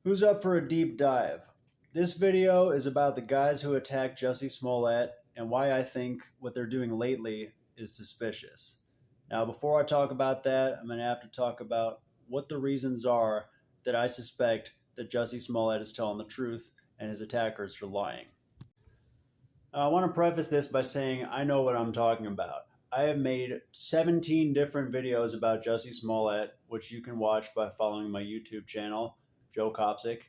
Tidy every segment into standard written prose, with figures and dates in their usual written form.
Who's up for a deep dive? This video is about the guys who attacked Jussie Smollett and why I think what they're doing lately is suspicious. Now, before I talk about that, I'm going to have to talk about what the reasons are that I suspect that Jussie Smollett is telling the truth and his attackers are lying. I want to preface this by saying I know what I'm talking about. I have made 17 different videos about Jussie Smollett, which you can watch by following my YouTube channel, Joe Kopsick.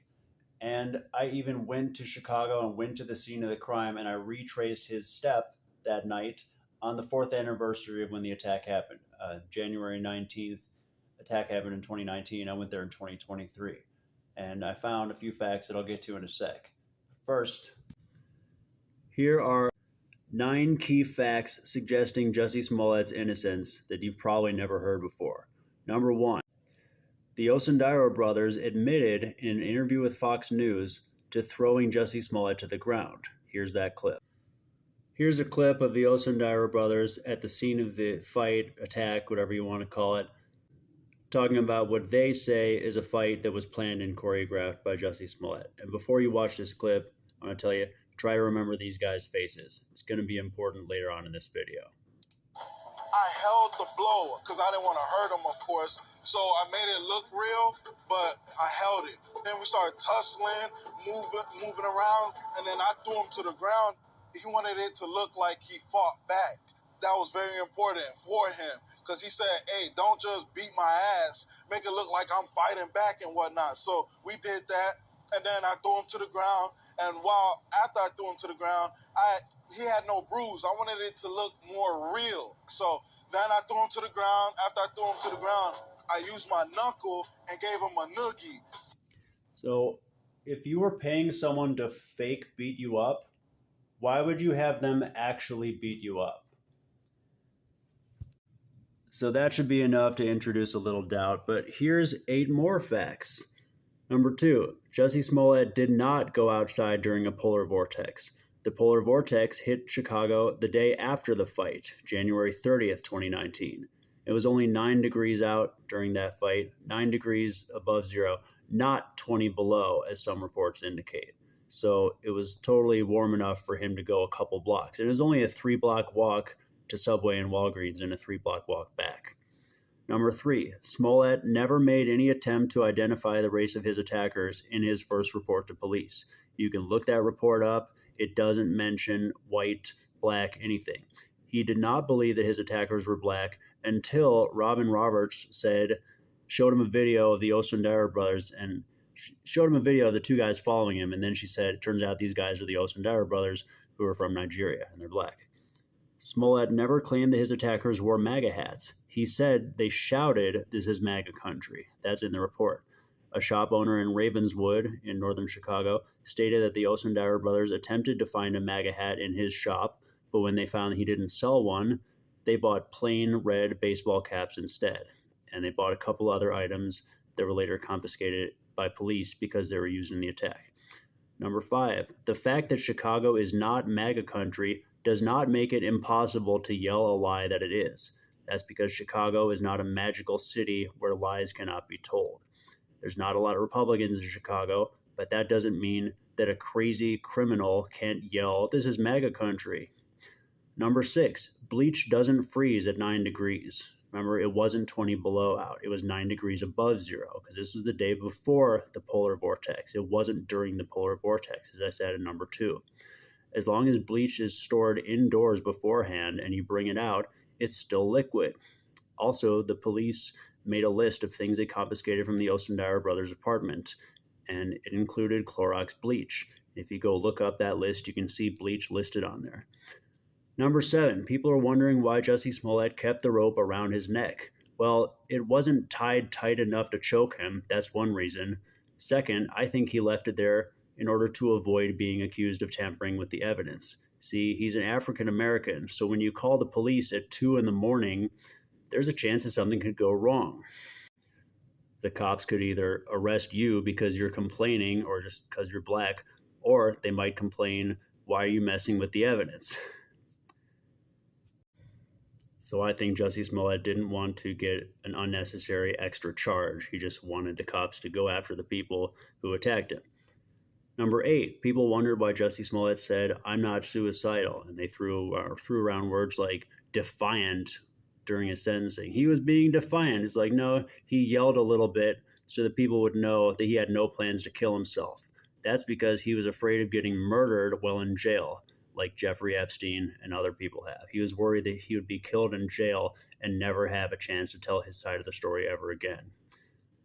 And I even went to Chicago and went to the scene of the crime, and I retraced his step that night on the 4th anniversary of when the attack happened. January 19th, attack happened in 2019. I went there in 2023. And I found a few facts that I'll get to in a sec. First, here are 9 key facts suggesting Jussie Smollett's innocence that you've probably never heard before. Number 1. The Osundairo brothers admitted in an interview with Fox News to throwing Jussie Smollett to the ground. Here's that clip. Here's a clip of the Osundairo brothers at the scene of the fight, attack, whatever you want to call it, talking about what they say is a fight that was planned and choreographed by Jussie Smollett. And before you watch this clip, I'm going to tell you, try to remember these guys' faces. It's going to be important later on in this video. I held the blow because I didn't want to hurt him, of course. So I made it look real, but I held it. Then we started tussling, moving around, and then I threw him to the ground. He wanted it to look like he fought back. That was very important for him because he said, hey, don't just beat my ass. Make it look like I'm fighting back and whatnot. So we did that, and then I threw him to the ground. And after I threw him to the ground, he had no bruise. I wanted it to look more real. So then I threw him to the ground. After I threw him to the ground, I used my knuckle and gave him a noogie. So if you were paying someone to fake beat you up, why would you have them actually beat you up? So that should be enough to introduce a little doubt, but here's 8 more facts. Number 2, Jussie Smollett did not go outside during a polar vortex. The polar vortex hit Chicago the day after the fight, January 30th, 2019. It was only 9 degrees out during that fight, 9 degrees above zero, not 20 below, as some reports indicate. So it was totally warm enough for him to go a couple blocks. It was only a 3-block walk to Subway and Walgreens and a 3-block walk back. Number 3, Smollett never made any attempt to identify the race of his attackers in his first report to police. You can look that report up. It doesn't mention white, black, anything. He did not believe that his attackers were black until Robin Roberts showed him a video of the Osundairo brothers and showed him a video of the 2 guys following him. And then she said, it turns out these guys are the Osundairo brothers who are from Nigeria and they're black. Smollett never claimed that his attackers wore MAGA hats. He said they shouted, "This is MAGA country." That's in the report. A shop owner in Ravenswood in northern Chicago stated that the Osundairo brothers attempted to find a MAGA hat in his shop, but when they found he didn't sell one, they bought plain red baseball caps instead. And they bought a couple other items that were later confiscated by police because they were used in the attack. Number 5, the fact that Chicago is not MAGA country does not make it impossible to yell a lie that it is. That's because Chicago is not a magical city where lies cannot be told. There's not a lot of Republicans in Chicago, but that doesn't mean that a crazy criminal can't yell, "This is MAGA country." Number 6, bleach doesn't freeze at 9 degrees. Remember, it wasn't 20 below out. It was 9 degrees above zero because this was the day before the polar vortex. It wasn't during the polar vortex, as I said in number 2. As long as bleach is stored indoors beforehand and you bring it out, it's still liquid. Also, the police made a list of things they confiscated from the Osundairo brothers' apartment, and it included Clorox bleach. If you go look up that list, you can see bleach listed on there. Number 7, people are wondering why Jussie Smollett kept the rope around his neck. Well, it wasn't tied tight enough to choke him. That's one reason. Second, I think he left it there in order to avoid being accused of tampering with the evidence. See, he's an African American, so when you call the police at 2 in the morning, there's a chance that something could go wrong. The cops could either arrest you because you're complaining or just because you're black, or they might complain, "Why are you messing with the evidence?" So I think Jussie Smollett didn't want to get an unnecessary extra charge. He just wanted the cops to go after the people who attacked him. Number 8, people wondered why Jussie Smollett said, "I'm not suicidal," and they threw around words like defiant during his sentencing. He was being defiant. It's like, no, he yelled a little bit so that people would know that he had no plans to kill himself. That's because he was afraid of getting murdered while in jail, like Jeffrey Epstein and other people have. He was worried that he would be killed in jail and never have a chance to tell his side of the story ever again.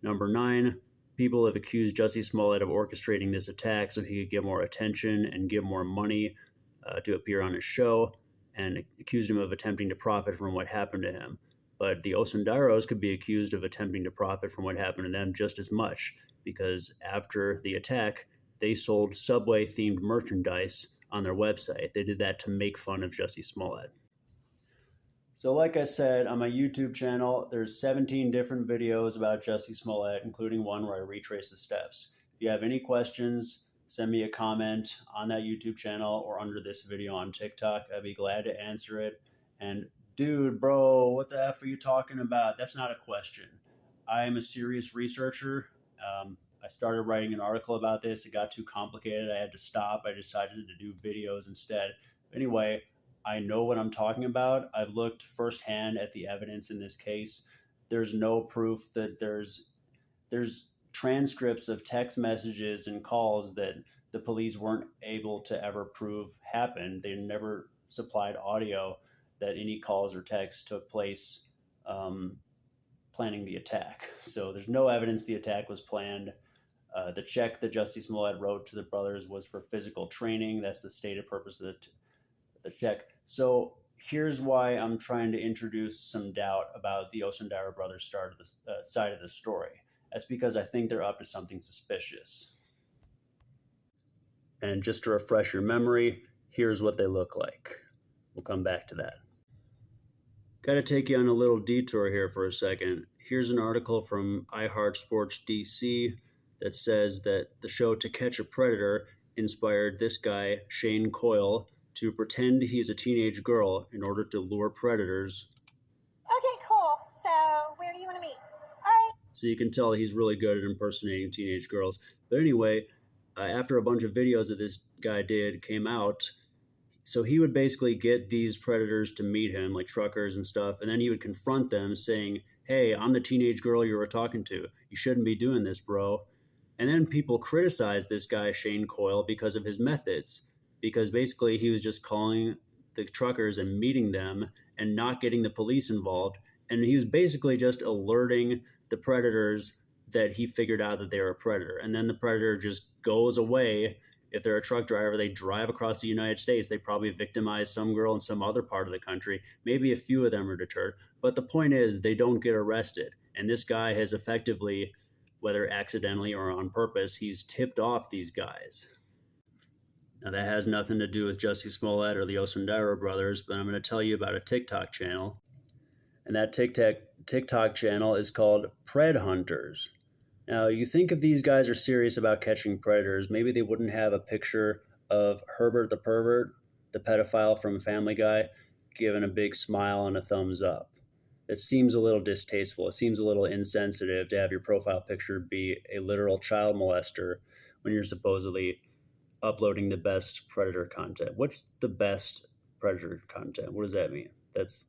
Number 9, people have accused Jussie Smollett of orchestrating this attack so he could get more attention and give more money to appear on his show, and accused him of attempting to profit from what happened to him. But the Osundaros could be accused of attempting to profit from what happened to them just as much, because after the attack, they sold Subway-themed merchandise on their website. They did that to make fun of Jussie Smollett. So like I said, on my YouTube channel, there's 17 different videos about Jussie Smollett, including one where I retrace the steps. If you have any questions, send me a comment on that YouTube channel or under this video on TikTok. I'd be glad to answer it. And dude, bro, what the F are you talking about? That's not a question. I am a serious researcher. I started writing an article about this. It got too complicated. I had to stop. I decided to do videos instead. Anyway, I know what I'm talking about. I've looked firsthand at the evidence in this case. There's no proof that there's transcripts of text messages and calls that the police weren't able to ever prove happened. They never supplied audio that any calls or texts took place planning the attack. So there's no evidence the attack was planned. The check that Jussie Smollett wrote to the brothers was for physical training. That's the stated purpose of the check. So here's why I'm trying to introduce some doubt about the Osundaro brothers' side of the story. That's because I think they're up to something suspicious. And just to refresh your memory, here's what they look like. We'll come back to that. Got to take you on a little detour here for a second. Here's an article from iHeartSports DC that says that the show To Catch a Predator inspired this guy, Shane Coyle, to pretend he's a teenage girl in order to lure predators. Okay, cool. So where do you want to meet? All right. So you can tell he's really good at impersonating teenage girls. But anyway, after a bunch of videos that this guy did came out, so he would basically get these predators to meet him, like truckers and stuff, and then he would confront them saying, "Hey, I'm the teenage girl you were talking to. You shouldn't be doing this, bro." And then people criticized this guy, Shane Coyle, because of his methods. Because basically he was just calling the truckers and meeting them and not getting the police involved. And he was basically just alerting the predators that he figured out that they were a predator. And then the predator just goes away. If they're a truck driver, they drive across the United States. They probably victimize some girl in some other part of the country. Maybe a few of them are deterred. But the point is, they don't get arrested. And this guy has effectively, whether accidentally or on purpose, he's tipped off these guys. Now, that has nothing to do with Jussie Smollett or the Osundaro brothers, but I'm going to tell you about a TikTok channel. And that TikTok channel is called PredHunters. Now, you think if these guys are serious about catching predators, maybe they wouldn't have a picture of Herbert the pervert, the pedophile from Family Guy, giving a big smile and a thumbs up. It seems a little distasteful. It seems a little insensitive to have your profile picture be a literal child molester when you're supposedly uploading the best predator content. What's the best predator content? What does that mean? That's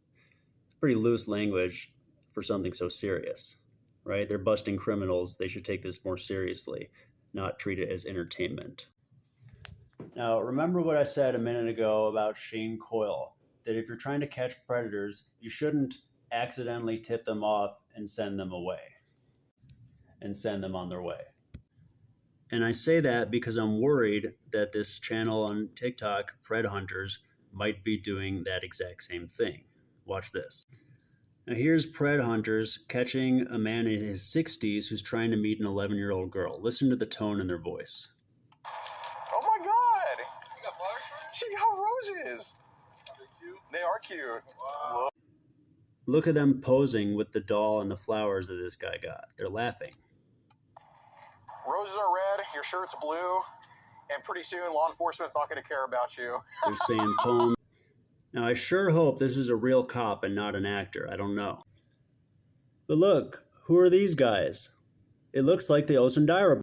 pretty loose language for something so serious, right? They're busting criminals. They should take this more seriously, not treat it as entertainment. Now, remember what I said a minute ago about Shane Coyle, that if you're trying to catch predators, you shouldn't accidentally tip them off and send them away and send them on their way. And I say that because I'm worried that this channel on TikTok, PredHunters, might be doing that exact same thing. Watch this. Now here's PredHunters catching a man in his 60s who's trying to meet an 11-year-old girl. Listen to the tone in their voice. Oh my God! You got flowers? She got roses. They're cute. They are cute. Wow. Look at them posing with the doll and the flowers that this guy got. They're laughing. Roses are red, your shirt's blue, and pretty soon law enforcement's not going to care about you. They're saying poems. Now, I sure hope this is a real cop and not an actor. I don't know. But look, who are these guys? It looks like the Osundara